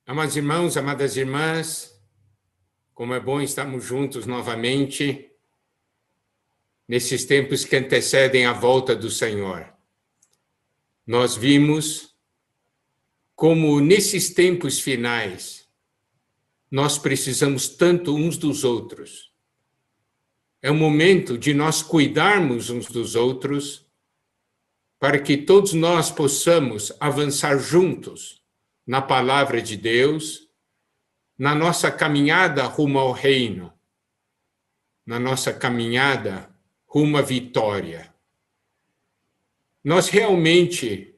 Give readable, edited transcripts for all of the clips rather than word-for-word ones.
Amados irmãos, amadas irmãs, como é bom estarmos juntos novamente nesses tempos que antecedem a volta do Senhor. Nós vimos como nesses tempos finais nós precisamos tanto uns dos outros. É o momento de nós cuidarmos uns dos outros para que todos nós possamos avançar juntos na palavra de Deus, na nossa caminhada rumo ao reino, na nossa caminhada rumo à vitória. Nós realmente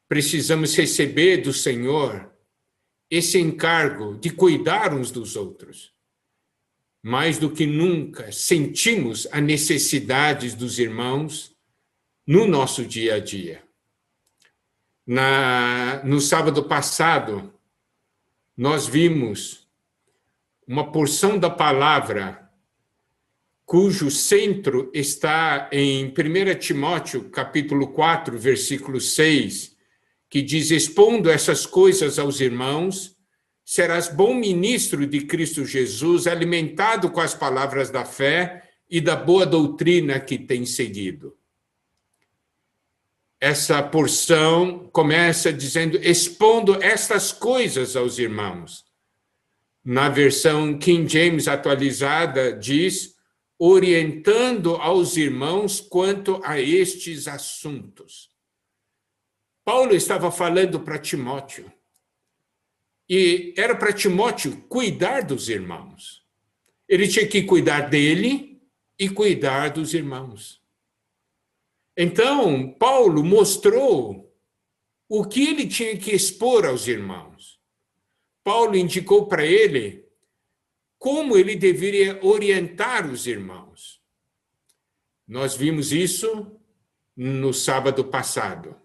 precisamos receber do Senhor esse encargo de cuidar uns dos outros. Mais do que nunca, sentimos a necessidade dos irmãos no nosso dia a dia. No sábado passado, nós vimos uma porção da palavra cujo centro está em 1 Timóteo, capítulo 4, versículo 6, que diz: expondo essas coisas aos irmãos, serás bom ministro de Cristo Jesus, alimentado com as palavras da fé e da boa doutrina que tem seguido. Essa porção começa dizendo: expondo estas coisas aos irmãos. Na versão King James atualizada diz: orientando aos irmãos quanto a estes assuntos. Paulo estava falando para Timóteo, e era para Timóteo cuidar dos irmãos. Ele tinha que cuidar dele e cuidar dos irmãos. Então, Paulo mostrou o que ele tinha que expor aos irmãos. Paulo indicou para ele como ele deveria orientar os irmãos. Nós vimos isso no sábado passado.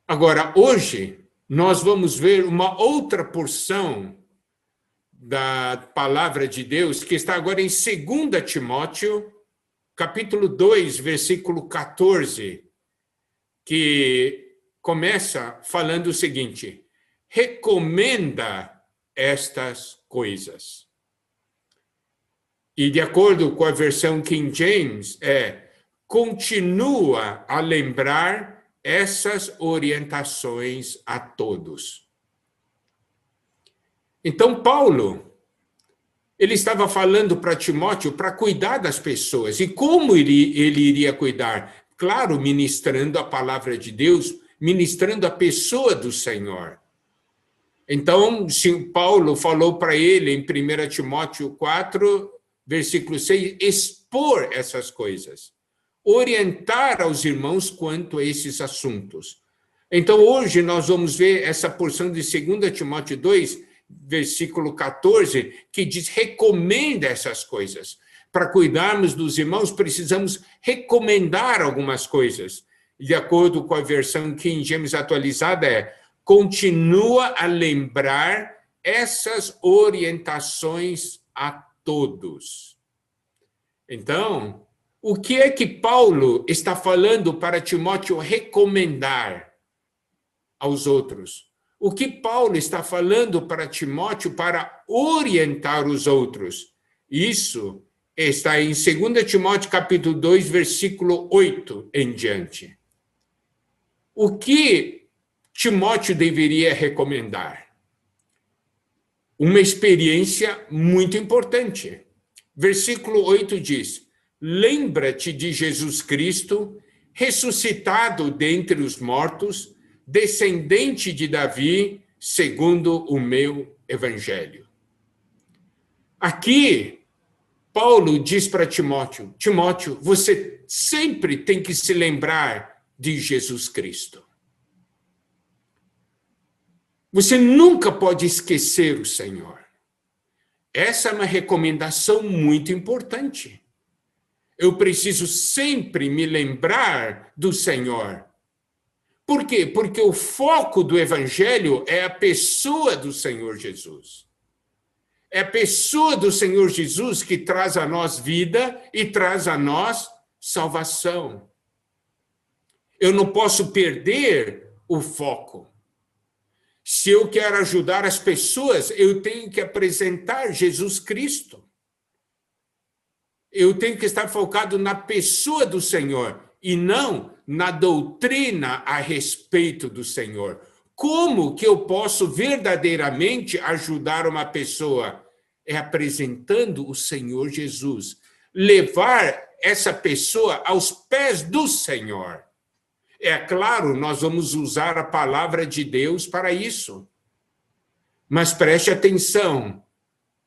Agora, hoje, nós vamos ver uma outra porção da palavra de Deus, que está agora em 2 Timóteo, capítulo 2, versículo 14, que começa falando o seguinte: recomenda estas coisas. E de acordo com a versão King James, continua a lembrar essas orientações a todos. Então, Paulo, ele estava falando para Timóteo para cuidar das pessoas. E como ele iria cuidar? Claro, ministrando a palavra de Deus, ministrando a pessoa do Senhor. Então, Paulo falou para ele em 1 Timóteo 4, versículo 6, expor essas coisas, orientar aos irmãos quanto a esses assuntos. Então, hoje nós vamos ver essa porção de 2 Timóteo 2, versículo 14, que diz: recomenda essas coisas. Para cuidarmos dos irmãos, precisamos recomendar algumas coisas. De acordo com a versão King James atualizada, continua a lembrar essas orientações a todos. Então, o que é que Paulo está falando para Timóteo recomendar aos outros? O que Paulo está falando para Timóteo para orientar os outros? Isso está em 2 Timóteo capítulo 2, versículo 8 em diante. O que Timóteo deveria recomendar? Uma experiência muito importante. Versículo 8 diz: lembra-te de Jesus Cristo, ressuscitado dentre os mortos, descendente de Davi, segundo o meu evangelho. Aqui, Paulo diz para Timóteo: Timóteo, você sempre tem que se lembrar de Jesus Cristo. Você nunca pode esquecer o Senhor. Essa é uma recomendação muito importante. Eu preciso sempre me lembrar do Senhor. Por quê? Porque o foco do Evangelho é a pessoa do Senhor Jesus. É a pessoa do Senhor Jesus que traz a nós vida e traz a nós salvação. Eu não posso perder o foco. Se eu quero ajudar as pessoas, eu tenho que apresentar Jesus Cristo. Eu tenho que estar focado na pessoa do Senhor e não na doutrina a respeito do Senhor. Como que eu posso verdadeiramente ajudar uma pessoa? É apresentando o Senhor Jesus. Levar essa pessoa aos pés do Senhor. É claro, nós vamos usar a palavra de Deus para isso. Mas preste atenção,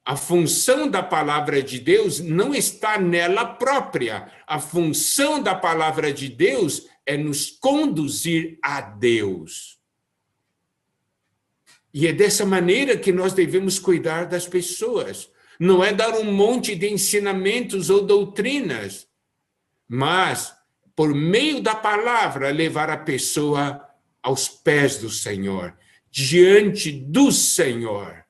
a função da palavra de Deus não está nela própria. A função da palavra de Deus é nos conduzir a Deus. E é dessa maneira que nós devemos cuidar das pessoas. Não é dar um monte de ensinamentos ou doutrinas, mas, por meio da palavra, levar a pessoa aos pés do Senhor, diante do Senhor.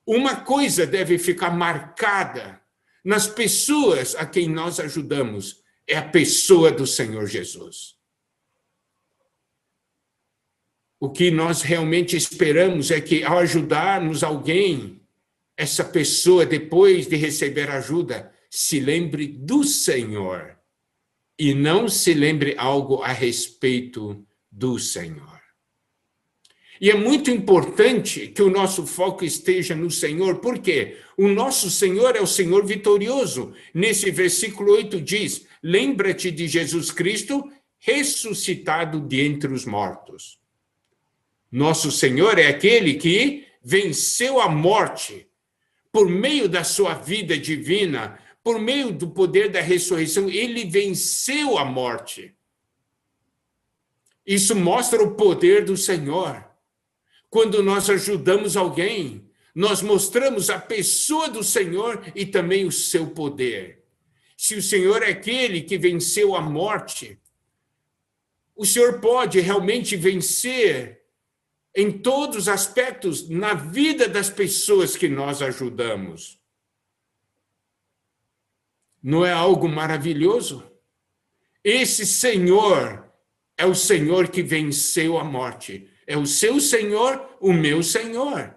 Uma coisa deve ficar marcada nas pessoas a quem nós ajudamos, é a pessoa do Senhor Jesus. O que nós realmente esperamos é que, ao ajudarmos alguém, essa pessoa, depois de receber ajuda, se lembre do Senhor e não se lembre algo a respeito do Senhor. E é muito importante que o nosso foco esteja no Senhor, porque o nosso Senhor é o Senhor vitorioso. Nesse versículo 8 diz, lembra-te de Jesus Cristo ressuscitado de entre os mortos. Nosso Senhor é aquele que venceu a morte por meio da sua vida divina, por meio do poder da ressurreição, ele venceu a morte. Isso mostra o poder do Senhor. Quando nós ajudamos alguém, nós mostramos a pessoa do Senhor e também o seu poder. Se o Senhor é aquele que venceu a morte, o Senhor pode realmente vencer em todos os aspectos na vida das pessoas que nós ajudamos. Não é algo maravilhoso? Esse Senhor é o Senhor que venceu a morte. É o seu Senhor, o meu Senhor.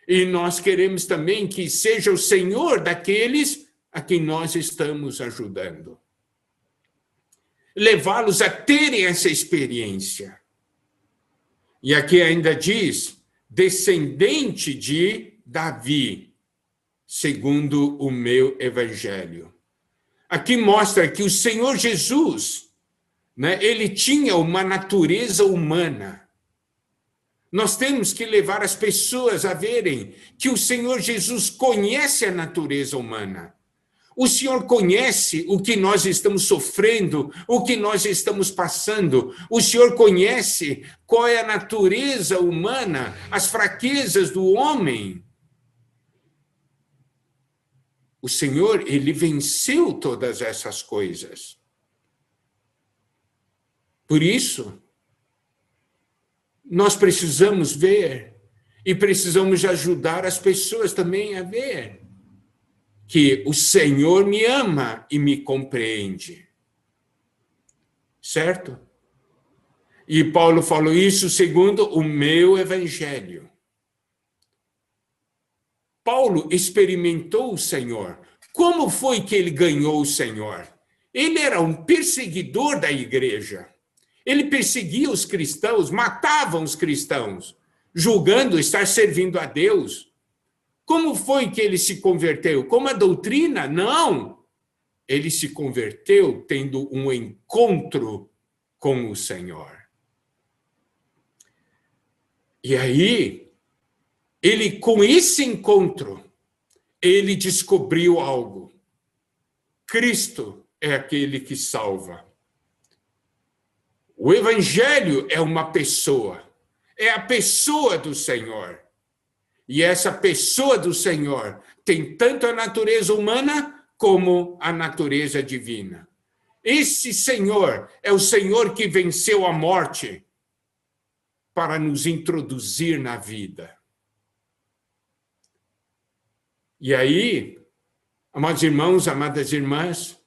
E nós queremos também que seja o Senhor daqueles a quem nós estamos ajudando. Levá-los a terem essa experiência. E aqui ainda diz, descendente de Davi, segundo o meu evangelho. Aqui mostra que o Senhor Jesus, né, ele tinha uma natureza humana. Nós temos que levar as pessoas a verem que o Senhor Jesus conhece a natureza humana. O Senhor conhece o que nós estamos sofrendo, o que nós estamos passando. O Senhor conhece qual é a natureza humana, as fraquezas do homem. O Senhor, ele venceu todas essas coisas. Por isso, nós precisamos ver e precisamos ajudar as pessoas também a ver que o Senhor me ama e me compreende. Certo? E Paulo falou isso segundo o meu evangelho. Paulo experimentou o Senhor. Como foi que ele ganhou o Senhor? Ele era um perseguidor da igreja. Ele perseguia os cristãos, matava os cristãos, julgando estar servindo a Deus. Como foi que ele se converteu? Como a doutrina? Não. Ele se converteu tendo um encontro com o Senhor. E aí, ele, com esse encontro, ele descobriu algo. Cristo é aquele que salva. O Evangelho é uma pessoa. É a pessoa do Senhor. E essa pessoa do Senhor tem tanto a natureza humana como a natureza divina. Esse Senhor é o Senhor que venceu a morte para nos introduzir na vida. E aí, amados irmãos, amadas irmãs,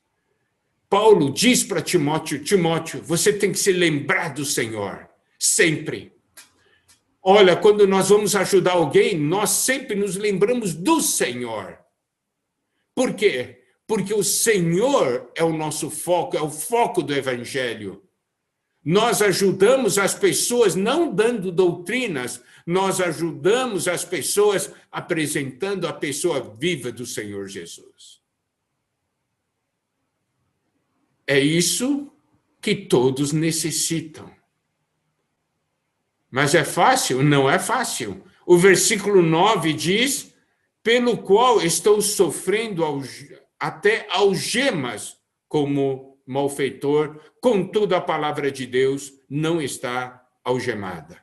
Paulo diz para Timóteo, Timóteo, você tem que se lembrar do Senhor, sempre. Olha, quando nós vamos ajudar alguém, nós sempre nos lembramos do Senhor. Por quê? Porque o Senhor é o nosso foco, é o foco do Evangelho. Nós ajudamos as pessoas não dando doutrinas, nós ajudamos as pessoas apresentando a pessoa viva do Senhor Jesus. É isso que todos necessitam. Mas é fácil? Não é fácil. O versículo 9 diz, pelo qual estou sofrendo até algemas como malfeitor, contudo a palavra de Deus não está algemada.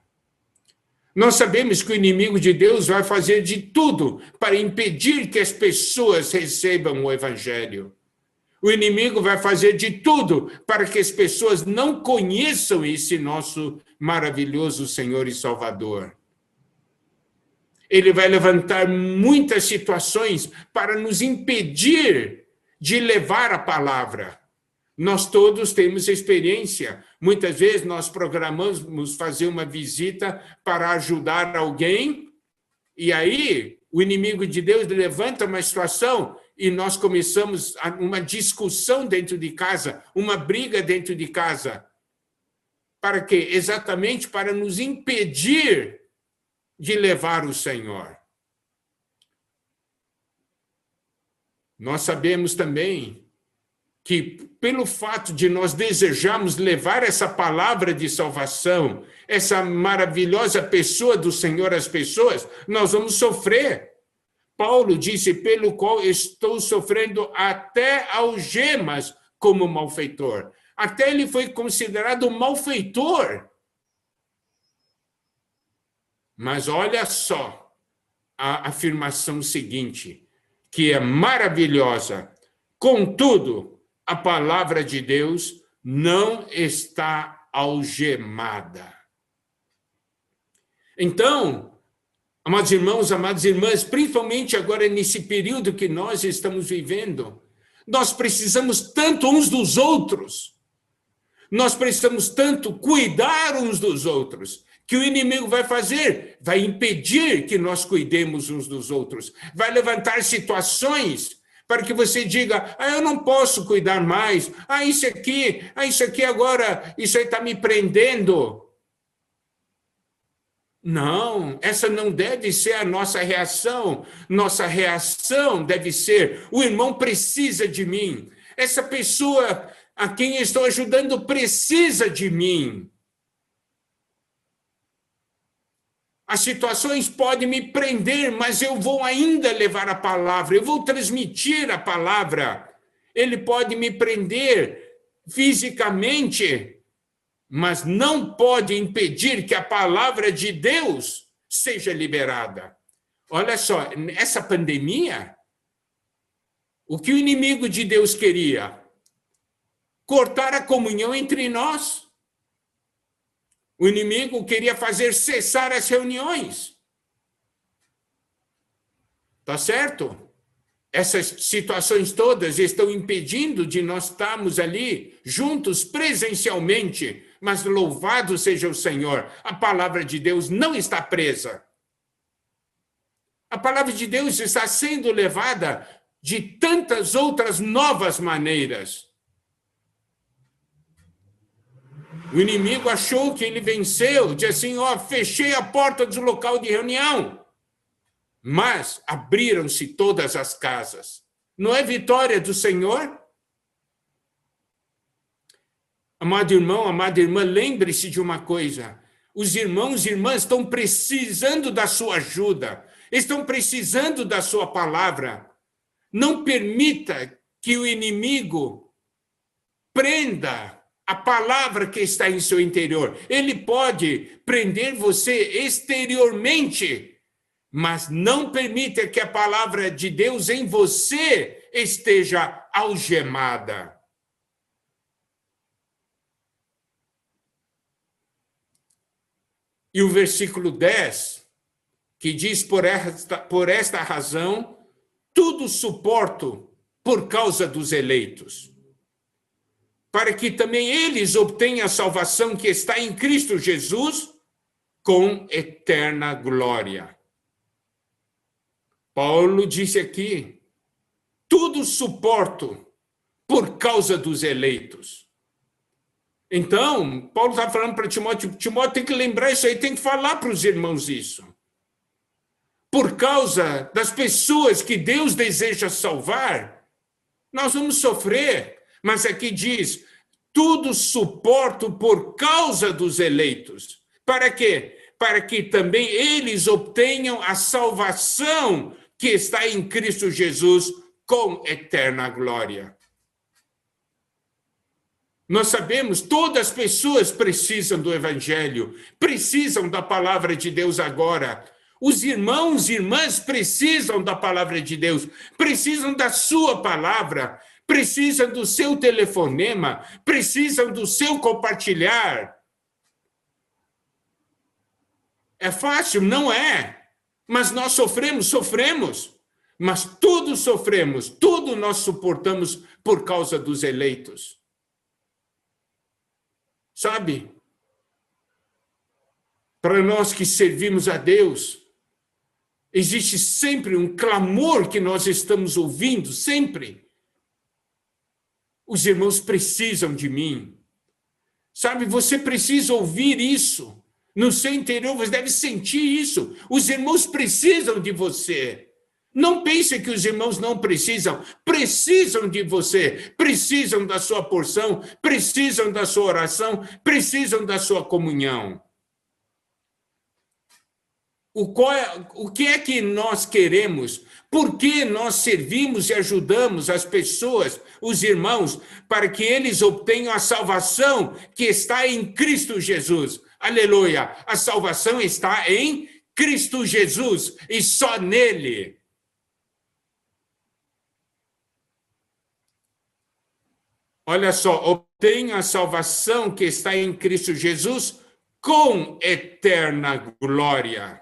Nós sabemos que o inimigo de Deus vai fazer de tudo para impedir que as pessoas recebam o evangelho. O inimigo vai fazer de tudo para que as pessoas não conheçam esse nosso maravilhoso Senhor e Salvador. Ele vai levantar muitas situações para nos impedir de levar a palavra. Nós todos temos experiência. Muitas vezes nós programamos fazer uma visita para ajudar alguém, e aí o inimigo de Deus levanta uma situação e nós começamos uma discussão dentro de casa, uma briga dentro de casa. Para quê? Exatamente para nos impedir de levar o Senhor. Nós sabemos também que, pelo fato de nós desejarmos levar essa palavra de salvação, essa maravilhosa pessoa do Senhor às pessoas, nós vamos sofrer. Paulo disse, pelo qual estou sofrendo até algemas como malfeitor. Até ele foi considerado malfeitor. Mas olha só a afirmação seguinte, que é maravilhosa. Contudo, a palavra de Deus não está algemada. Então, amados irmãos, amadas irmãs, principalmente agora nesse período que nós estamos vivendo, nós precisamos tanto uns dos outros, nós precisamos tanto cuidar uns dos outros, que o inimigo vai fazer? Vai impedir que nós cuidemos uns dos outros, vai levantar situações para que você diga, eu não posso cuidar mais, isso aqui agora, isso aí está me prendendo. Não, essa não deve ser a nossa reação. Nossa reação deve ser, o irmão precisa de mim. Essa pessoa a quem estou ajudando precisa de mim. As situações podem me prender, mas eu vou ainda levar a palavra, eu vou transmitir a palavra. Ele pode me prender fisicamente, mas não pode impedir que a palavra de Deus seja liberada. Olha só, essa pandemia, o que o inimigo de Deus queria? Cortar a comunhão entre nós. O inimigo queria fazer cessar as reuniões. Tá certo? Essas situações todas estão impedindo de nós estarmos ali juntos presencialmente, mas louvado seja o Senhor, a palavra de Deus não está presa. A palavra de Deus está sendo levada de tantas outras novas maneiras. O inimigo achou que ele venceu, disse assim, fechei a porta do local de reunião. Mas abriram-se todas as casas. Não é vitória do Senhor? Amado irmão, amada irmã, lembre-se de uma coisa. Os irmãos e irmãs estão precisando da sua ajuda. Estão precisando da sua palavra. Não permita que o inimigo prenda a palavra que está em seu interior. Ele pode prender você exteriormente, mas não permita que a palavra de Deus em você esteja algemada. E o versículo 10, que diz, por esta razão, tudo suporto por causa dos eleitos, para que também eles obtenham a salvação que está em Cristo Jesus com eterna glória. Paulo disse aqui, tudo suporto por causa dos eleitos. Então, Paulo está falando para Timóteo, Timóteo tem que lembrar isso aí, tem que falar para os irmãos isso. Por causa das pessoas que Deus deseja salvar, nós vamos sofrer. Mas aqui diz, tudo suporto por causa dos eleitos. Para quê? Para que também eles obtenham a salvação que está em Cristo Jesus com eterna glória. Nós sabemos, todas as pessoas precisam do Evangelho, precisam da palavra de Deus agora. Os irmãos e irmãs precisam da palavra de Deus, precisam da sua palavra, precisam do seu telefonema, precisam do seu compartilhar. É fácil? Não é. Mas nós sofremos. Mas tudo sofremos, tudo nós suportamos por causa dos eleitos. Sabe? Para nós que servimos a Deus, existe sempre um clamor que nós estamos ouvindo, sempre. Os irmãos precisam de mim. Sabe, você precisa ouvir isso. No seu interior, você deve sentir isso. Os irmãos precisam de você. Não pense que os irmãos não precisam. Precisam de você. Precisam da sua porção. Precisam da sua oração. Precisam da sua comunhão. O que é que nós queremos? Por que nós servimos e ajudamos as pessoas, os irmãos, para que eles obtenham a salvação que está em Cristo Jesus? Aleluia! A salvação está em Cristo Jesus e só nele. Olha só, obtenha a salvação que está em Cristo Jesus com eterna glória.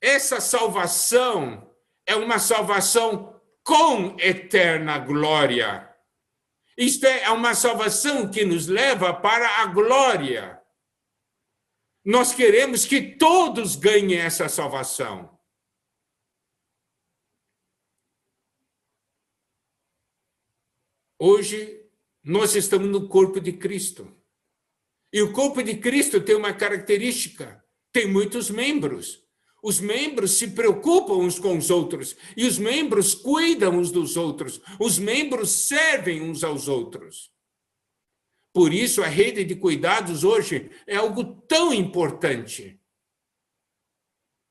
Essa salvação é uma salvação com eterna glória. Isto é uma salvação que nos leva para a glória. Nós queremos que todos ganhem essa salvação. Hoje, nós estamos no corpo de Cristo. E o corpo de Cristo tem uma característica, tem muitos membros. Os membros se preocupam uns com os outros, e os membros cuidam uns dos outros, os membros servem uns aos outros. Por isso, a rede de cuidados hoje é algo tão importante.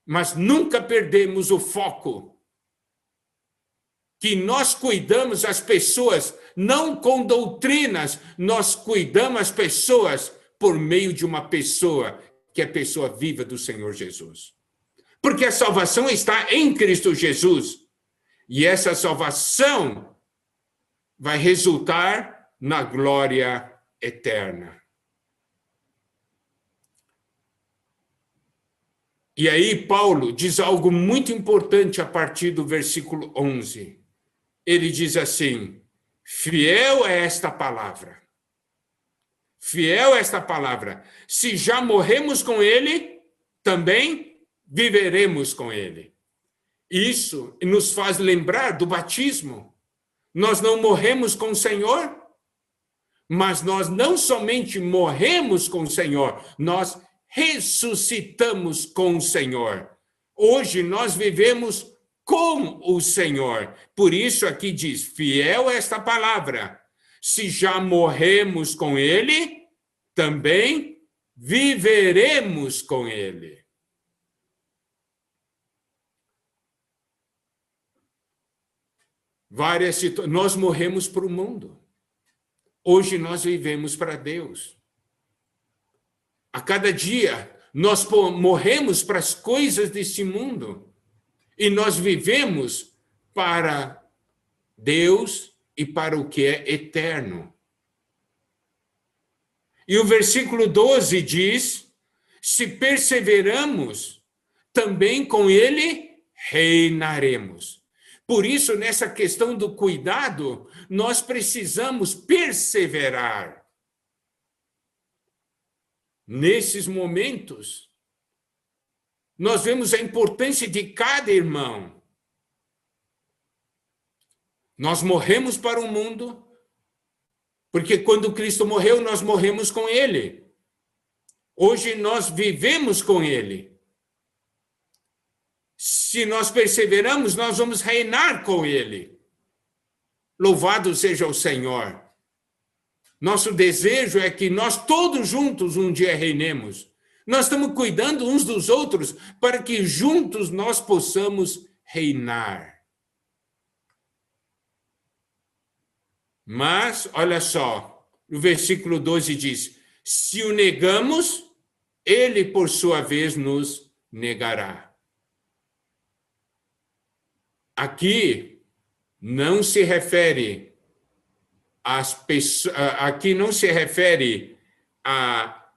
Mas nunca perdemos o foco. Que nós cuidamos as pessoas, não com doutrinas, nós cuidamos as pessoas por meio de uma pessoa, que é a pessoa viva do Senhor Jesus. Porque a salvação está em Cristo Jesus. E essa salvação vai resultar na glória eterna. E aí Paulo diz algo muito importante a partir do versículo 11. Ele diz assim, fiel é esta palavra. Fiel é esta palavra. Se já morremos com ele, também viveremos com ele. Isso nos faz lembrar do batismo. Nós não morremos com o Senhor, mas nós não somente morremos com o Senhor, nós ressuscitamos com o Senhor. Hoje nós vivemos com o Senhor. Por isso aqui diz, fiel é esta palavra. Se já morremos com ele, também viveremos com ele. Nós morremos para o mundo. Hoje nós vivemos para Deus. A cada dia nós morremos para as coisas deste mundo e nós vivemos para Deus e para o que é eterno. E o versículo 12 diz, se perseveramos, também com ele reinaremos. Por isso, nessa questão do cuidado, nós precisamos perseverar. nesses momentos, nós vemos a importância de cada irmão. Nós morremos para o mundo, porque quando Cristo morreu, nós morremos com Ele. Hoje nós vivemos com Ele. Se nós perseveramos, nós vamos reinar com Ele. Louvado seja o Senhor. Nosso desejo é que nós todos juntos um dia reinemos. Nós estamos cuidando uns dos outros para que juntos nós possamos reinar. Mas, olha só, o versículo 12 diz: se o negamos, ele, por sua vez, nos negará. Aqui não se refere às pessoas, aqui não se refere a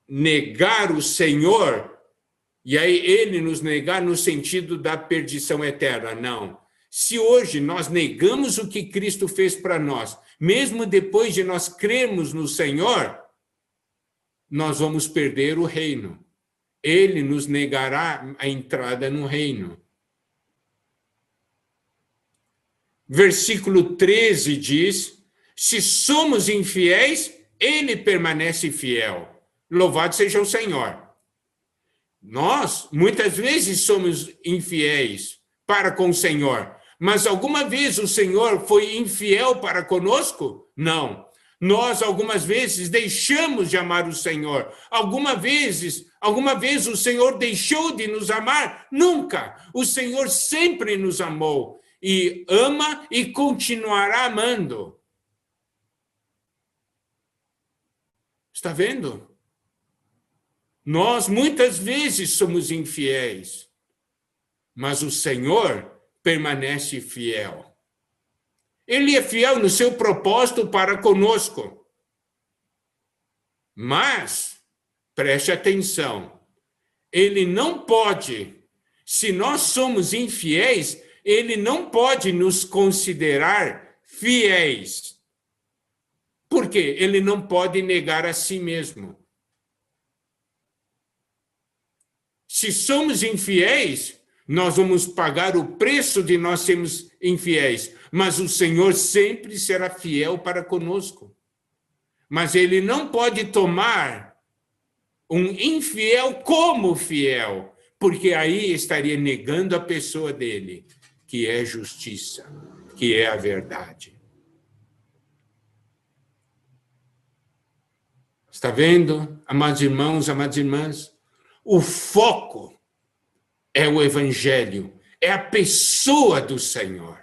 negar o Senhor, e aí ele nos negar no sentido da perdição eterna, não. Se hoje nós negamos o que Cristo fez para nós, mesmo depois de nós crermos no Senhor, nós vamos perder o reino. Ele nos negará a entrada no reino. Versículo 13 diz: se somos infiéis, ele permanece fiel. Louvado seja o Senhor. Nós, muitas vezes, somos infiéis para com o Senhor, mas alguma vez o Senhor foi infiel para conosco? Não. Nós, algumas vezes, deixamos de amar o Senhor. Alguma vez o Senhor deixou de nos amar? Nunca. O Senhor sempre nos amou e ama e continuará amando. Está vendo? Nós muitas vezes somos infiéis, mas o Senhor permanece fiel. Ele é fiel no seu propósito para conosco. Mas, preste atenção, ele não pode, se nós somos infiéis, ele não pode nos considerar fiéis. Por quê? Ele não pode negar a si mesmo. Se somos infiéis, nós vamos pagar o preço de nós sermos infiéis, mas o Senhor sempre será fiel para conosco. Mas ele não pode tomar um infiel como fiel, porque aí estaria negando a pessoa dele, que é justiça, que é a verdade. Está vendo, amados irmãos, amadas irmãs? O foco é o Evangelho, é a pessoa do Senhor.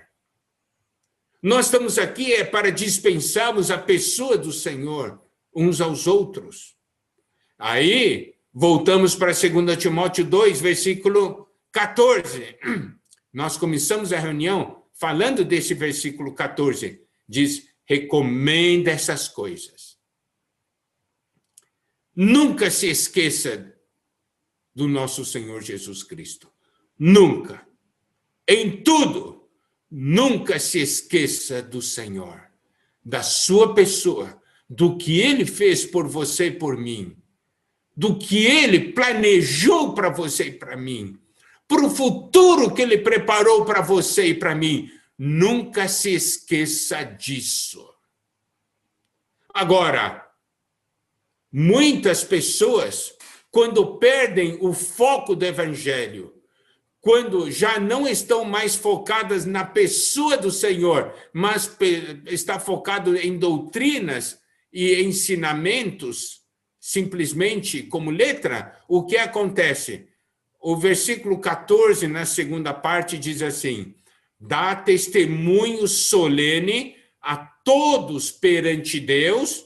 Nós estamos aqui para dispensarmos a pessoa do Senhor uns aos outros. Aí, voltamos para 2 Timóteo 2, versículo 14. Nós começamos a reunião falando desse versículo 14. Diz, recomenda essas coisas. Nunca se esqueça do nosso Senhor Jesus Cristo. Nunca. Em tudo, nunca se esqueça do Senhor, da sua pessoa, do que Ele fez por você e por mim, do que Ele planejou para você e para mim, para o futuro que Ele preparou para você e para mim. Nunca se esqueça disso. Agora, muitas pessoas, quando perdem o foco do Evangelho, quando já não estão mais focadas na pessoa do Senhor, mas está focado em doutrinas e ensinamentos, simplesmente como letra, o que acontece? O versículo 14, na segunda parte, diz assim, dá testemunho solene a todos perante Deus,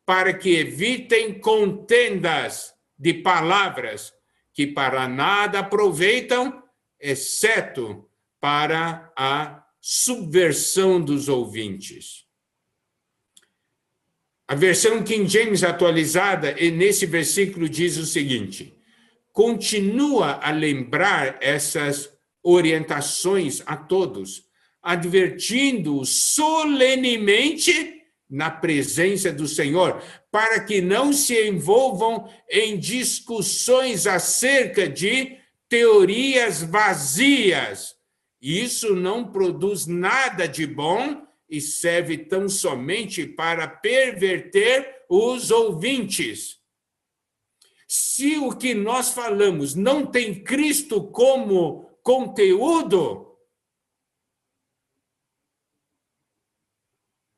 para que evitem contendas de palavras que para nada aproveitam, exceto para a subversão dos ouvintes. A versão King James atualizada, nesse versículo, diz o seguinte, continua a lembrar essas orientações a todos, advertindo-os solenemente na presença do Senhor, para que não se envolvam em discussões acerca de teorias vazias. Isso não produz nada de bom e serve tão somente para perverter os ouvintes. Se o que nós falamos não tem Cristo como conteúdo,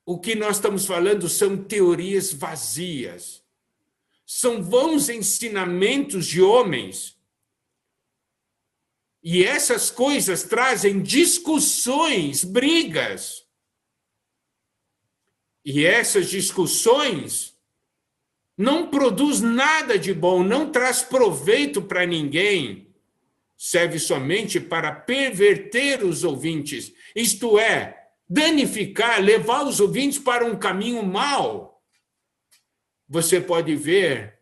o que nós estamos falando são teorias vazias. São vãos ensinamentos de homens. E essas coisas trazem discussões, brigas. E essas discussões não produz nada de bom, não traz proveito para ninguém. Serve somente para perverter os ouvintes. Isto é, danificar, levar os ouvintes para um caminho mau. Você pode ver,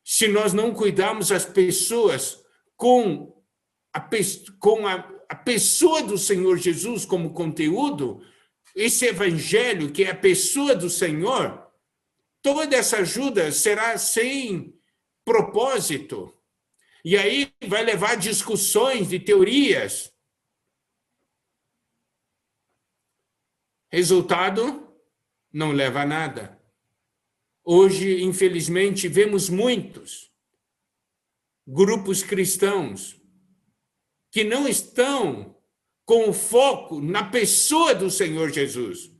se nós não cuidarmos as pessoas com a pessoa do Senhor Jesus como conteúdo, esse evangelho que é a pessoa do Senhor, toda essa ajuda será sem propósito. E aí vai levar a discussões de teorias. Resultado, não leva a nada. Hoje, infelizmente, vemos muitos grupos cristãos que não estão com o foco na pessoa do Senhor Jesus. O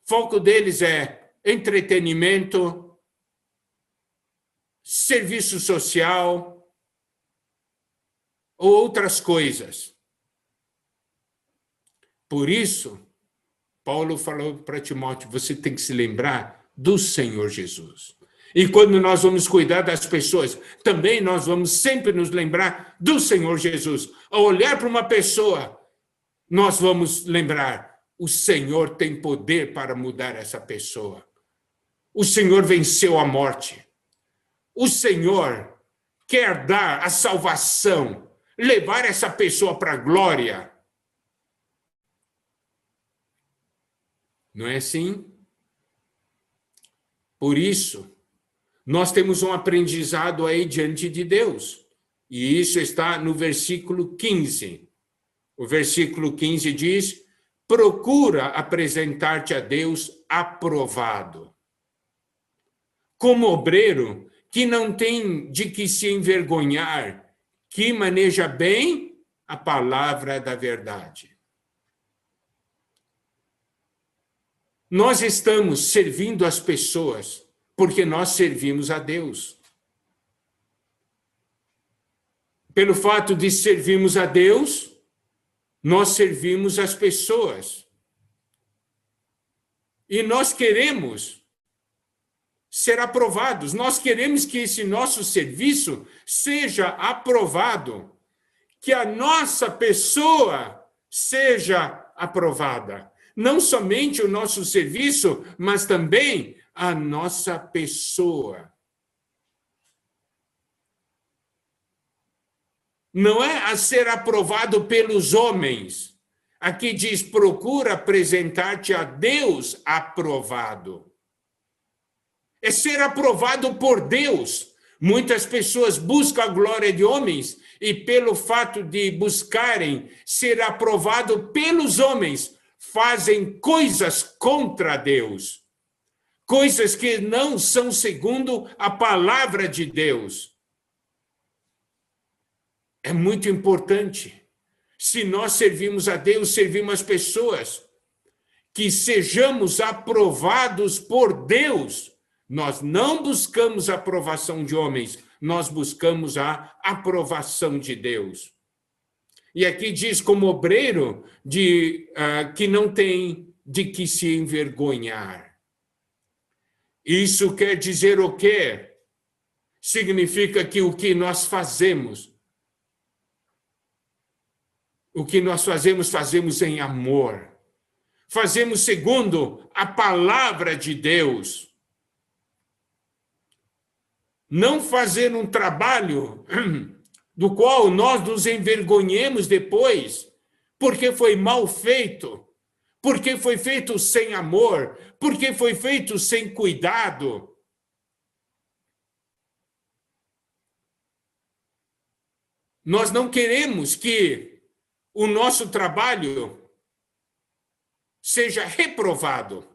foco deles é entretenimento, serviço social ou outras coisas. Por isso, Paulo falou para Timóteo, você tem que se lembrar do Senhor Jesus. E quando nós vamos cuidar das pessoas, também nós vamos sempre nos lembrar do Senhor Jesus. Ao olhar para uma pessoa, nós vamos lembrar, o Senhor tem poder para mudar essa pessoa. O Senhor venceu a morte. O Senhor quer dar a salvação, levar essa pessoa para a glória. Não é assim? Por isso, nós temos um aprendizado aí diante de Deus. E isso está no versículo 15. O versículo 15 diz, procura apresentar-te a Deus aprovado. Como obreiro que não tem de que se envergonhar, que maneja bem a palavra da verdade. Nós estamos servindo as pessoas porque nós servimos a Deus. Pelo fato de servirmos a Deus, nós servimos as pessoas. E nós queremos ser aprovados. Nós queremos que esse nosso serviço seja aprovado, que a nossa pessoa seja aprovada. Não somente o nosso serviço, mas também a nossa pessoa. Não é a ser aprovado pelos homens. Aqui diz, procura apresentar-te a Deus aprovado. É ser aprovado por Deus. Muitas pessoas buscam a glória de homens e pelo fato de buscarem ser aprovado pelos homens, fazem coisas contra Deus. Coisas que não são segundo a palavra de Deus. É muito importante. Se nós servimos a Deus, servimos as pessoas, que sejamos aprovados por Deus. Nós não buscamos a aprovação de homens, nós buscamos a aprovação de Deus. E aqui diz, como obreiro, que não tem de que se envergonhar. Isso quer dizer o quê? Significa que o que nós fazemos, fazemos em amor. Fazemos segundo a palavra de Deus. Não fazer um trabalho do qual nós nos envergonhemos depois, porque foi mal feito, porque foi feito sem amor, porque foi feito sem cuidado. Nós não queremos que o nosso trabalho seja reprovado.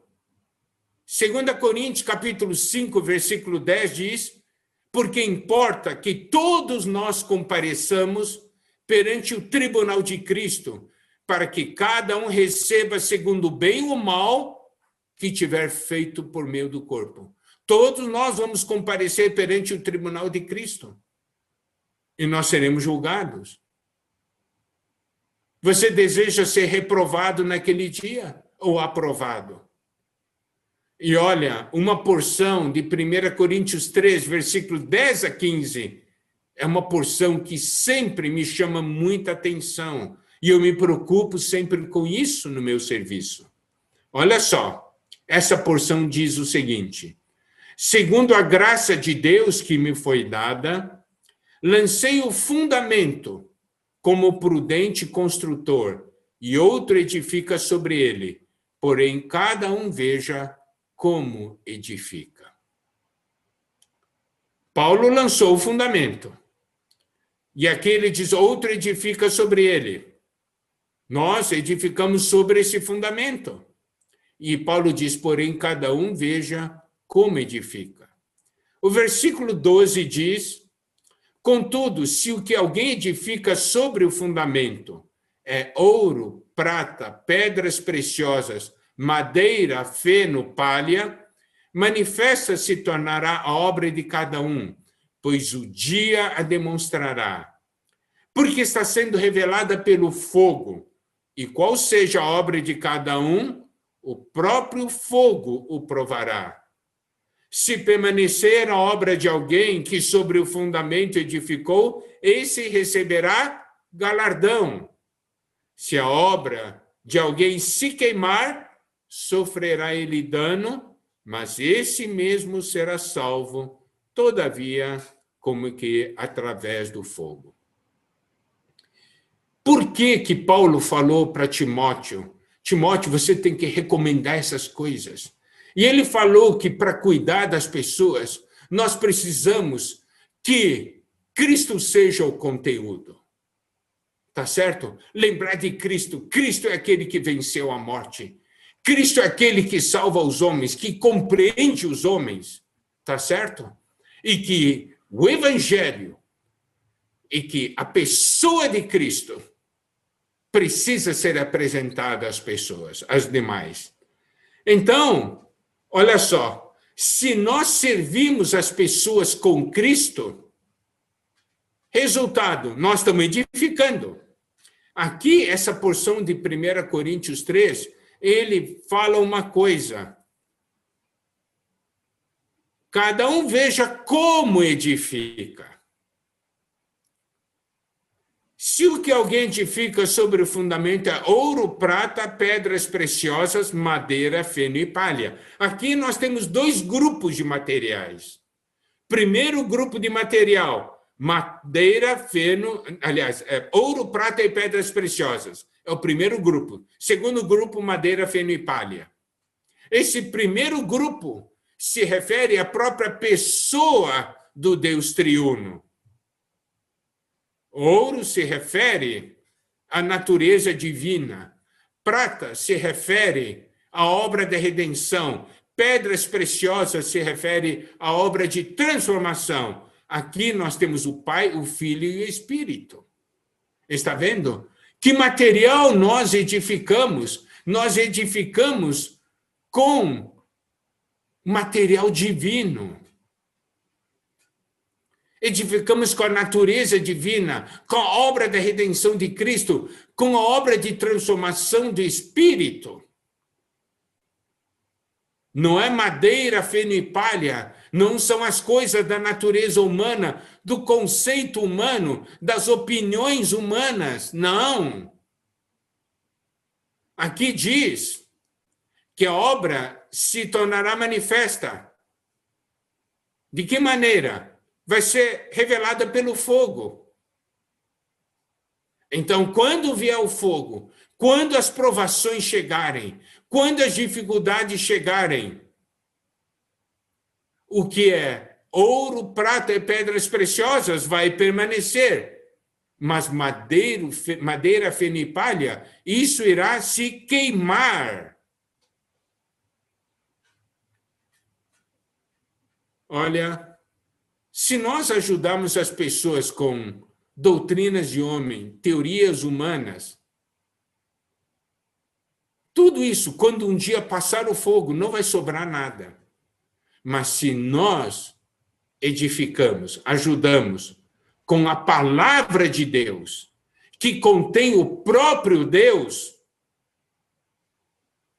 2 Coríntios, capítulo 5, versículo 10 diz: porque importa que todos nós compareçamos perante o tribunal de Cristo, para que cada um receba segundo o bem ou o mal que tiver feito por meio do corpo. Todos nós vamos comparecer perante o tribunal de Cristo. E nós seremos julgados. Você deseja ser reprovado naquele dia ou aprovado? E olha, uma porção de 1 Coríntios 3, versículos 10 a 15, é uma porção que sempre me chama muita atenção. E eu me preocupo sempre com isso no meu serviço. Olha só, essa porção diz o seguinte: segundo a graça de Deus que me foi dada, lancei o fundamento como prudente construtor, e outro edifica sobre ele, porém cada um veja como edifica. Paulo lançou o fundamento, e aqui ele diz, outro edifica sobre ele. Nós edificamos sobre esse fundamento. E Paulo diz, porém cada um veja como edifica. O versículo 12 diz: contudo, se o que alguém edifica sobre o fundamento é ouro, prata, pedras preciosas, madeira, feno, palha, manifesta se tornará a obra de cada um, pois o dia a demonstrará. Porque está sendo revelada pelo fogo, e qual seja a obra de cada um, o próprio fogo o provará. Se permanecer a obra de alguém que sobre o fundamento edificou, esse receberá galardão. Se a obra de alguém se queimar, sofrerá ele dano, mas esse mesmo será salvo, todavia, como que através do fogo. Por que Paulo falou para Timóteo? Timóteo, você tem que recomendar essas coisas. E ele falou que para cuidar das pessoas, nós precisamos que Cristo seja o conteúdo. Tá certo? Lembrar de Cristo. Cristo é aquele que venceu a morte. Cristo é aquele que salva os homens, que compreende os homens. Tá certo? E que o Evangelho e que a pessoa de Cristo precisa ser apresentada às pessoas, às demais. Então, olha só, se nós servimos as pessoas com Cristo, resultado, nós estamos edificando. Aqui, essa porção de 1 Coríntios 3, ele fala uma coisa. Cada um veja como edifica. Se o que alguém edifica sobre o fundamento é ouro, prata, pedras preciosas, madeira, feno e palha. Aqui nós temos dois grupos de materiais. Primeiro grupo de material, madeira, feno, aliás, ouro, prata e pedras preciosas. É o primeiro grupo. Segundo grupo, madeira, feno e palha. Esse primeiro grupo se refere à própria pessoa do Deus triuno. Ouro se refere à natureza divina. Prata se refere à obra da redenção. Pedras preciosas se refere à obra de transformação. Aqui nós temos o Pai, o Filho e o Espírito. Está vendo? Que material nós edificamos? Nós edificamos com material divino. Edificamos com a natureza divina, com a obra da redenção de Cristo, com a obra de transformação do Espírito. Não é madeira, feno e palha, não são as coisas da natureza humana, do conceito humano, das opiniões humanas, não. Aqui diz que a obra se tornará manifesta. De que maneira? Vai ser revelada pelo fogo. Então, quando vier o fogo, Quando as provações chegarem, quando as dificuldades chegarem, o que é ouro, prata e pedras preciosas vai permanecer, mas madeira, feno e palha, isso irá se queimar. Olha, se nós ajudarmos as pessoas com doutrinas de homem, teorias humanas, tudo isso, quando um dia passar o fogo, não vai sobrar nada. Mas se nós edificamos, ajudamos com a palavra de Deus, que contém o próprio Deus,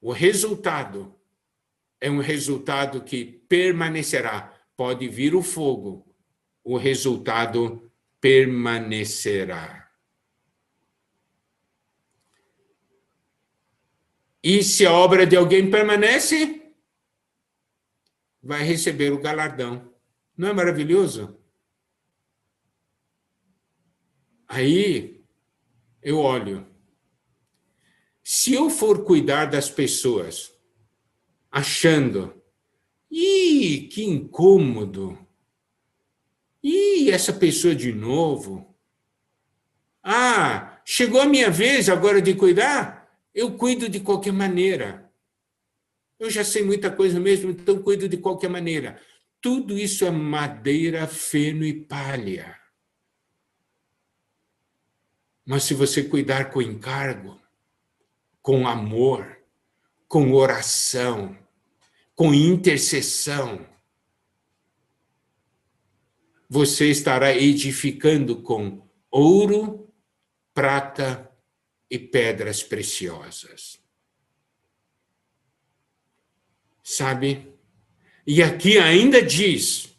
o resultado é um resultado que permanecerá. Pode vir o fogo, o resultado permanecerá. E se a obra de alguém permanece, vai receber o galardão. Não é maravilhoso? Aí eu olho. Se eu for cuidar das pessoas, achando, que incômodo. Essa pessoa de novo. Chegou a minha vez agora de cuidar? Eu cuido de qualquer maneira. Eu já sei muita coisa mesmo, então cuido de qualquer maneira. Tudo isso é madeira, feno e palha. Mas se você cuidar com encargo, com amor, com oração, com intercessão, você estará edificando com ouro, prata e pedras preciosas. Sabe? E aqui ainda diz,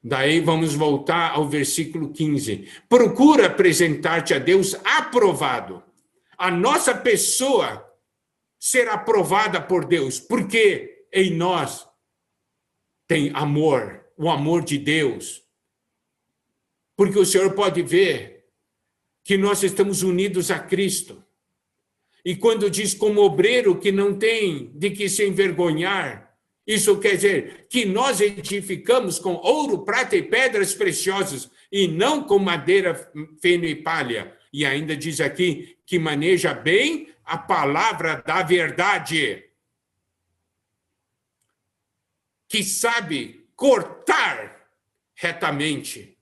daí vamos voltar ao versículo 15. Procura apresentar-te a Deus aprovado. A nossa pessoa será aprovada por Deus, porque em nós tem amor, o amor de Deus. Porque o Senhor pode ver que nós estamos unidos a Cristo. E quando diz como obreiro que não tem de que se envergonhar, isso quer dizer que nós edificamos com ouro, prata e pedras preciosas, e não com madeira, feno e palha. E ainda diz aqui que maneja bem a palavra da verdade, que sabe cortar retamente.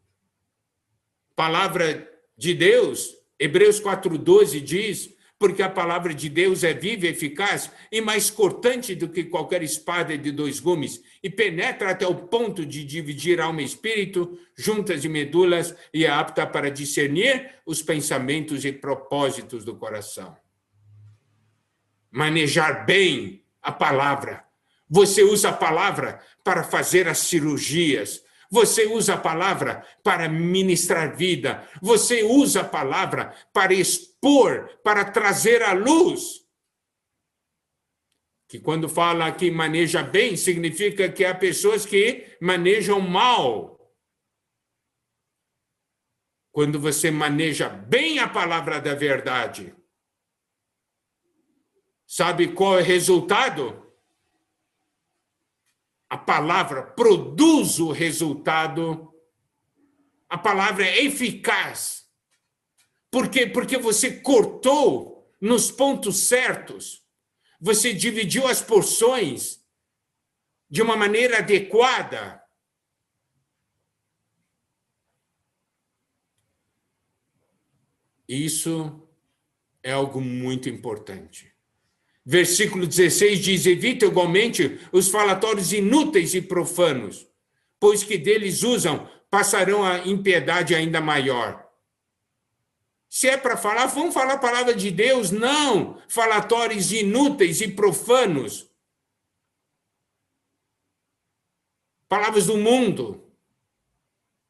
Palavra de Deus, Hebreus 4:12 diz, porque a palavra de Deus é viva e eficaz e mais cortante do que qualquer espada de 2 gumes e penetra até o ponto de dividir alma e espírito, juntas e medulas, e é apta para discernir os pensamentos e propósitos do coração. Manejar bem a palavra. Você usa a palavra para fazer as cirurgias. Você usa a palavra para ministrar vida. Você usa a palavra para expor, para trazer à luz. Que quando fala que maneja bem, significa que há pessoas que manejam mal. Quando você maneja bem a palavra da verdade, sabe qual é o resultado? A palavra produz o resultado. A palavra é eficaz. Por quê? Porque você cortou nos pontos certos. Você dividiu as porções de uma maneira adequada. Isso é algo muito importante. Versículo 16 diz, evita igualmente os falatórios inúteis e profanos, pois que deles usam, passarão a impiedade ainda maior. Se é para falar, vamos falar a palavra de Deus, não falatórios inúteis e profanos. Palavras do mundo.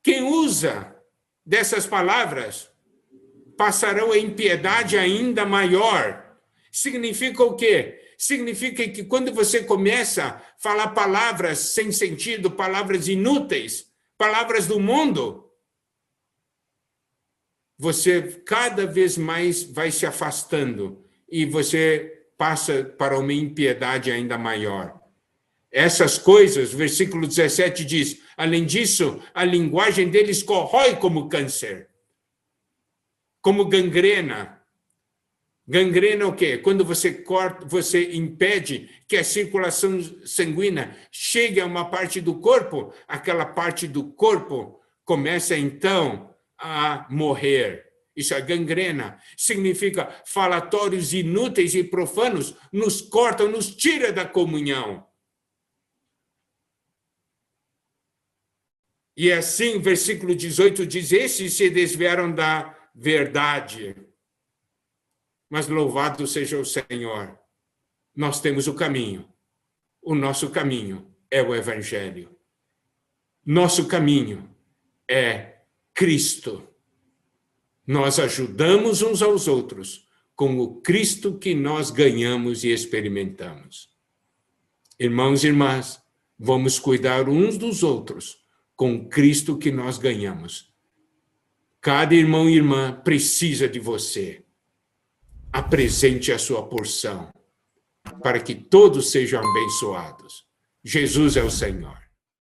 Quem usa dessas palavras passarão a impiedade ainda maior. Significa o quê? Significa que quando você começa a falar palavras sem sentido, palavras inúteis, palavras do mundo, você cada vez mais vai se afastando e você passa para uma impiedade ainda maior. Essas coisas, versículo 17 diz, além disso, a linguagem deles corrói como câncer, como gangrena. Gangrena é o quê? Quando você corta, você impede que a circulação sanguínea chegue a uma parte do corpo, aquela parte do corpo começa então a morrer. Isso é gangrena. Significa falatórios inúteis e profanos nos cortam, nos tira da comunhão. E assim, versículo 18 diz, esses se desviaram da verdade. Mas louvado seja o Senhor. Nós temos o caminho. O nosso caminho é o Evangelho. Nosso caminho é Cristo. Nós ajudamos uns aos outros com o Cristo que nós ganhamos e experimentamos. Irmãos e irmãs, vamos cuidar uns dos outros com o Cristo que nós ganhamos. Cada irmão e irmã precisa de você. Apresente a sua porção, para que todos sejam abençoados. Jesus é o Senhor.